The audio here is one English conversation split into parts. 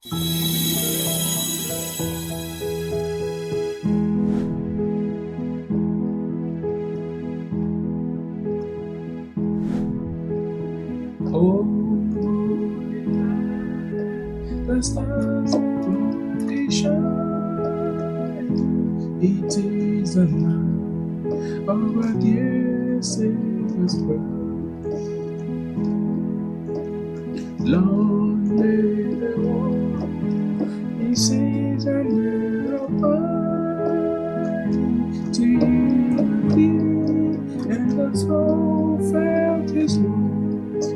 Oh, the stars they shine. It is the night of our dear Savior's birth. Long lay the war, he sees a little pine to thee, and the soul felt his wounds.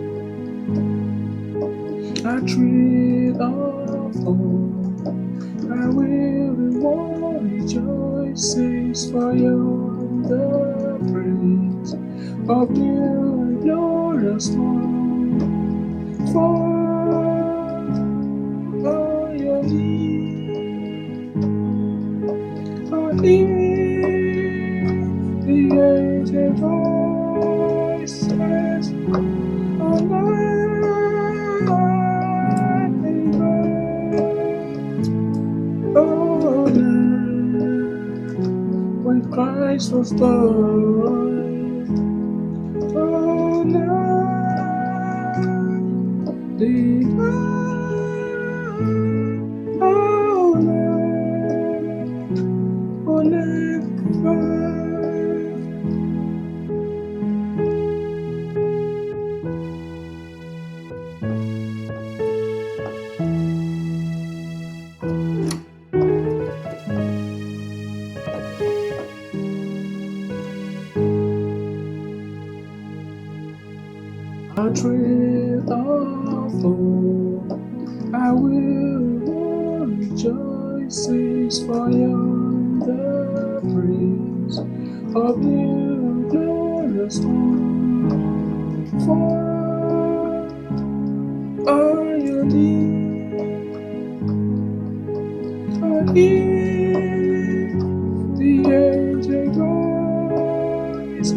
I tread of hope, I will in war rejoices for yonder praise of new and glorious morn. For your need, for hear the angel voices on lightning bird. Oh, night when Christ was born. Oh, night divine. Oh, night, oh, night divine. A trail of hope, I will rejoices for yonder praise of new glorious morn. For all your need, for hear the angel voice,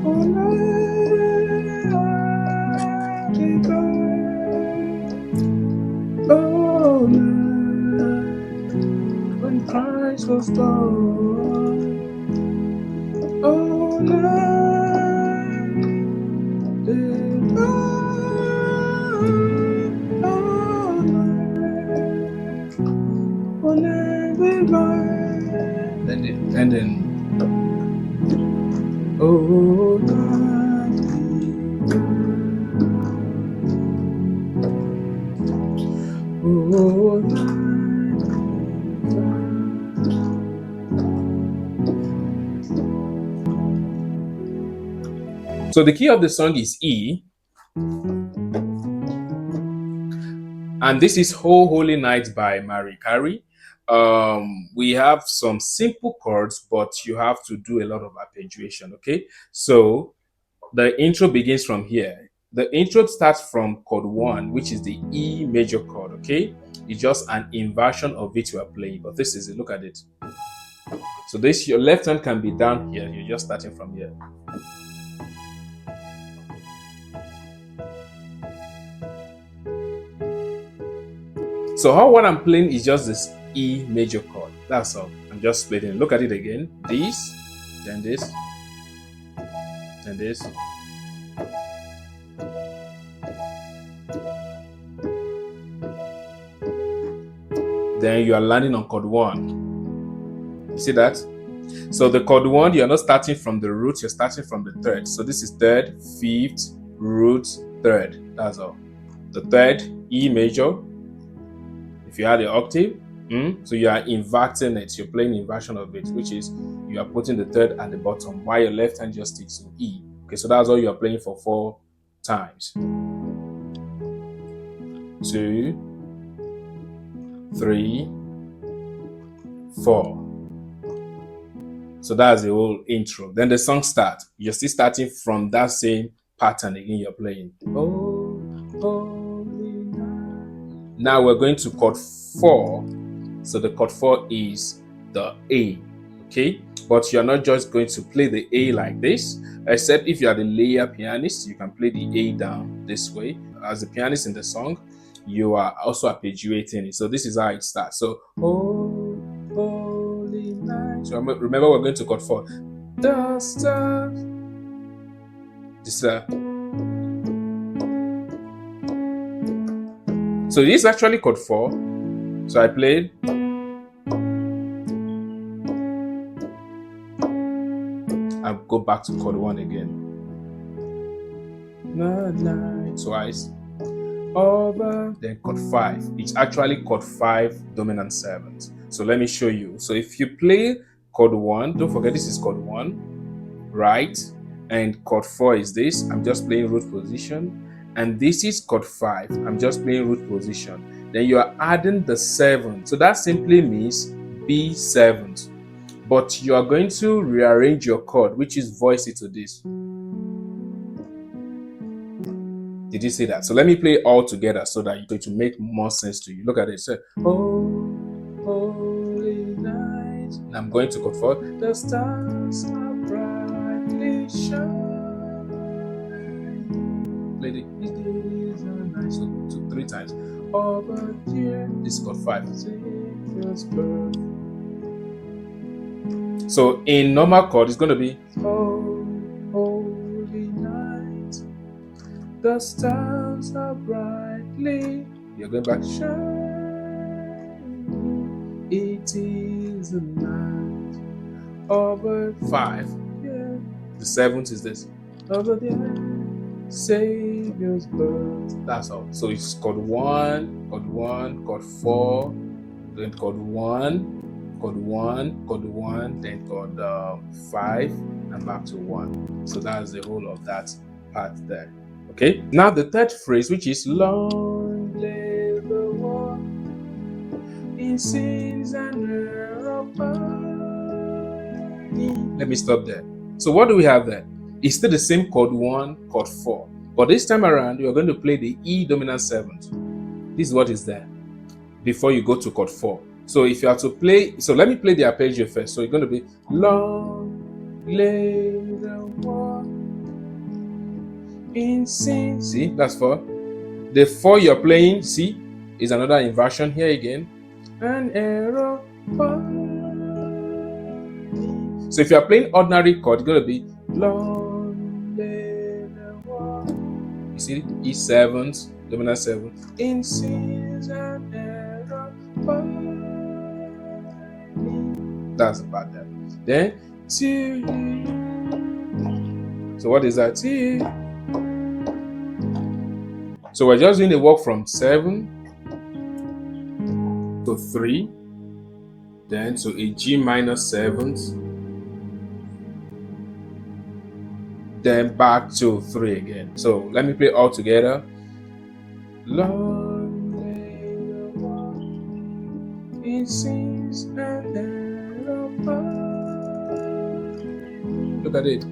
oh, oh, night when Christ was born. Oh, night divine. Oh, night, oh, night divine. And then, oh, night divine. Oh, night. So the key of the song is E, and this is "Oh Holy Night" by Mariah Carey. We have some simple chords, but you have to do a lot of arpeggiation. Okay, so the intro begins from here. The intro starts from chord 1, which is the E major chord. Okay, it's just an inversion of it you are playing, but this is it. Look at it. So this, your left hand can be down here. You're just starting from here. So what I'm playing is just this E major chord. That's all. I'm just splitting. Look at it again. This, then this, then this. Then you are landing on chord 1. You see that? So the chord 1, you're not starting from the root, you're starting from the third. So this is third, fifth, root, third. That's all. The third, E major. If you had the octave, so you are inverting it. You're playing inversion of it, which is you are putting the third at the bottom while your left hand just sticks in E. Okay, so that's all you are playing for 4 times. 2, 3, 4. So that's the whole intro. Then the song starts. You're still starting from that same pattern again. You're playing. Oh, holy night. Now we're going to chord 4. So the chord 4 is the A. Okay, but you're not just going to play the A like this, except if you are the layer pianist, you can play the A down this way as the pianist in the song. you are also arpeggiating it. So this is how it starts. So, oh, holy night. So remember, we're going to chord 4. The stars. This so this is actually chord 4. So I played. I'll go back to chord 1 again. Night twice. Over, then chord 5. It's actually chord 5 dominant 7th. So let me show you. So if you play chord 1, don't forget this is chord 1, right? And chord 4 is this. I'm just playing root position. And this is chord 5. I'm just playing root position. Then you are adding the 7. So that simply means B7th. But you are going to rearrange your chord, which is voice it to this. Did you see that? So let me play all together so that it will make more sense to you. Look at it. Say, oh, holy night. And I'm going to chord 4. The stars are brightly shining. Play these days are nice. So 3 times. Over here. This is chord 5. Savior's birth. So in normal chord, it's going to be oh, holy night. The stars are brightly. You're going back. Shining. It is the night. Over 5. Yeah. The 7th is this. Over there. Savior's birth. That's all. So it's chord 1, chord 1, chord 4, then chord 1. Chord 1, chord 1, then chord 5, and back to 1. So that's the whole of that part there. Okay. Now the third phrase, which is long live the war in sins and let me stop there. So what do we have there? It's still the same chord 1, chord 4, but this time around you are going to play the E dominant 7th. This is what is there before you go to chord 4. So if you have to play, so let me play the arpeggio first. So it's going to be long live the war in sin. See, that's 4. The 4 you're playing, see, is another inversion here again. An arrow. So if you are playing ordinary chord, it's going to be long live the war. You see, E7th, dominant 7th. In sins and arrow. That's the part there. Then T. So what is that? T. So we're just doing the walk from 7 to 3, then to a G minor 7th, then back to 3 again. So let me play all together. Long live the war in sins and look at it.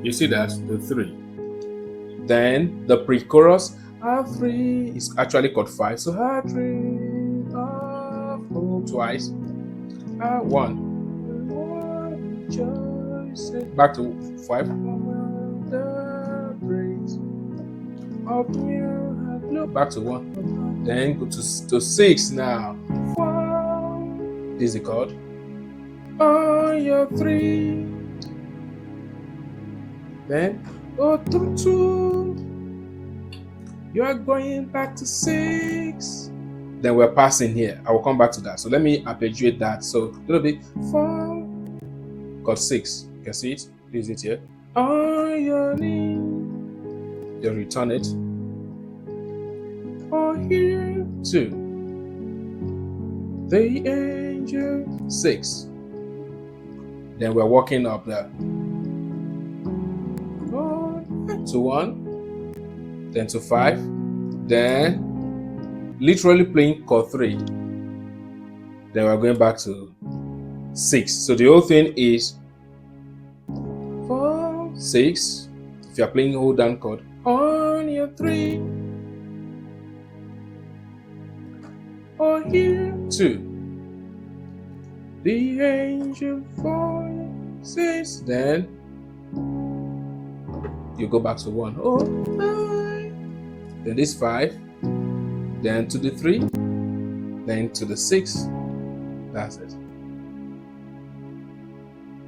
You see that? The 3. Then the pre-chorus, are free, is actually chord 5. So are free of hope twice. 1. Back to 5. Back to 1. Then go to 6 now. This is the chord. On your 3. Then go to 2. You are going back to 6. Then we're passing here. I will come back to that. So let me arpeggiate that. So it'll be 4. Chord 6. You can see it. This is it here. On your knee. You return it. Or here 2. The angel 6. Then we're walking up there. To 1, then to 5, then literally playing chord 3. Then we're going back to 6. So the whole thing is 4, 6. If you're playing hold down chord, on your 3, or here 2. The angel for 6, then you go back to 1. Oh, 9. Then this 5, then to the 3, then to the 6. That's it.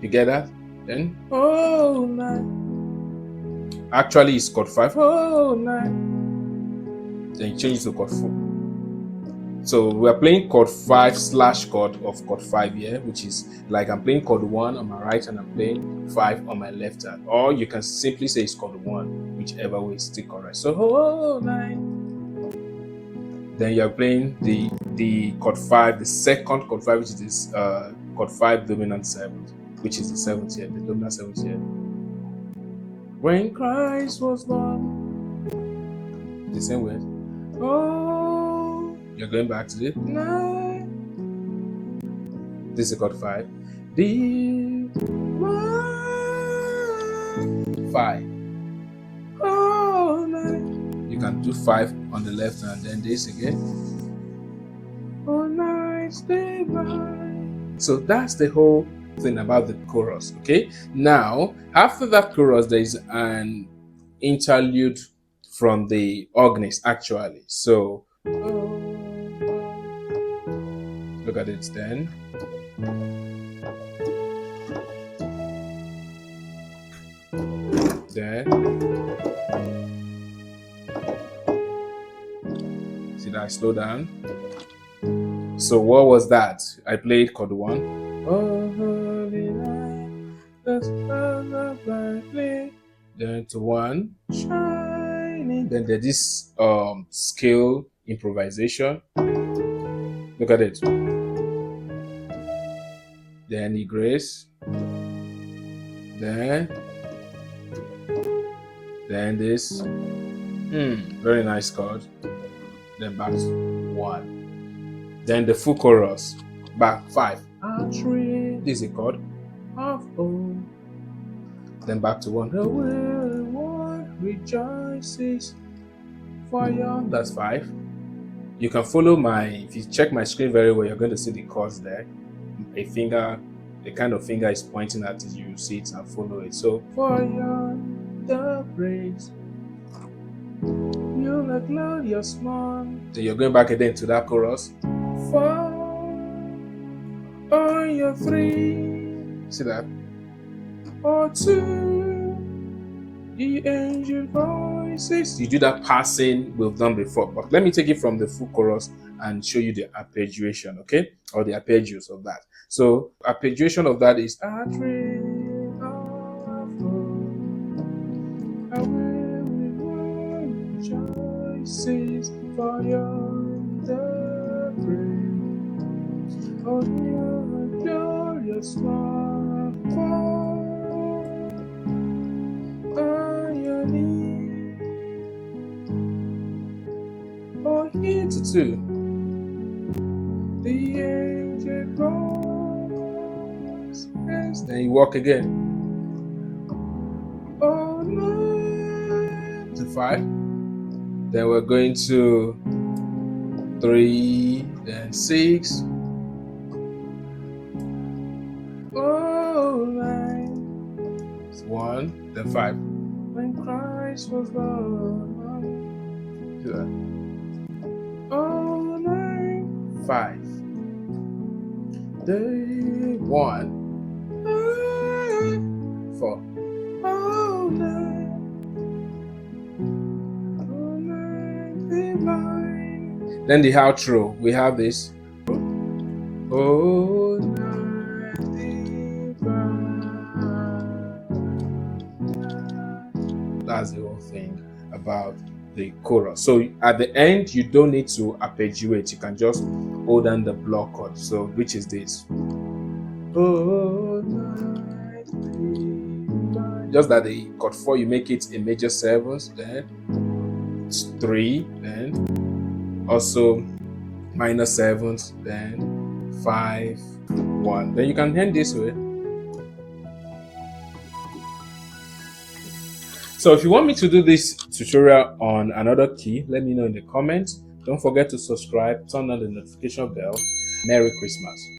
You get that? Then oh 9. Actually, it's chord 5. Oh 9. Then you change it to chord 4. So we are playing chord 5 / chord of chord 5 here, which is like I'm playing chord 1 on my right and I'm playing 5 on my left hand. Or you can simply say it's chord 1, whichever way is still correct. So oh 9. Then you're playing the chord 5, the second chord 5, which is this chord 5 dominant 7th, which is the 7th here, the dominant 7th here. When Christ was born, the same word. Oh, you're going back to the 9. This is chord 5. D 5. Oh 9. You can do 5 on the left and then this again. Oh 9, stay by. So that's the whole thing about the chorus. Okay, now after that chorus there is an interlude from the organist actually. So look at it then. See that I slow down. So what was that? I played chord 1. Oh, holy night, the stars brightly. Then to 1, shining. Then there's this scale improvisation. Look at it. Then E grace. Then this. Very nice chord. Then back to 1. Then the full chorus. Back 5. A3. This is a chord of O. Then back to 1. The world rejoices for you. That's 5. You can follow if you check my screen very well, you're going to see the chords there. A finger, the kind of finger is pointing at it, you see it and follow it. So, for you, the praise, you're a glorious one. Then you're going back again to that chorus. For on your 3, see that? Or 2, the angel voices. You do that passing we've done before, but let me take it from the full chorus and show you the arpeggiation, okay? Or the arpeggios of that. So arpeggiation of that is rejoices for the praise of your glorious one. Oh, here to 2. The angel voice. Then you walk again. Oh, 9 to 5. Then we're going to 3, then 6. Oh, 9. It's 1, then 5. When Christ was born. Do that. Oh, 9, 5. Day 1, 4. Oh, 9. Oh, 9 divine. Then the outro, we have this. Oh, 9 divine. That's the whole thing about the chorus. So at the end, you don't need to arpeggiate. You can just hold down the block chord. So which is this? Oh, just that the chord 4, you make it a major 7th, then 3, then also minor 7th, then 5, 1. Then you can end this way. So if you want me to do this tutorial on another key, let me know in the comments. Don't forget to subscribe, turn on the notification bell. Merry Christmas.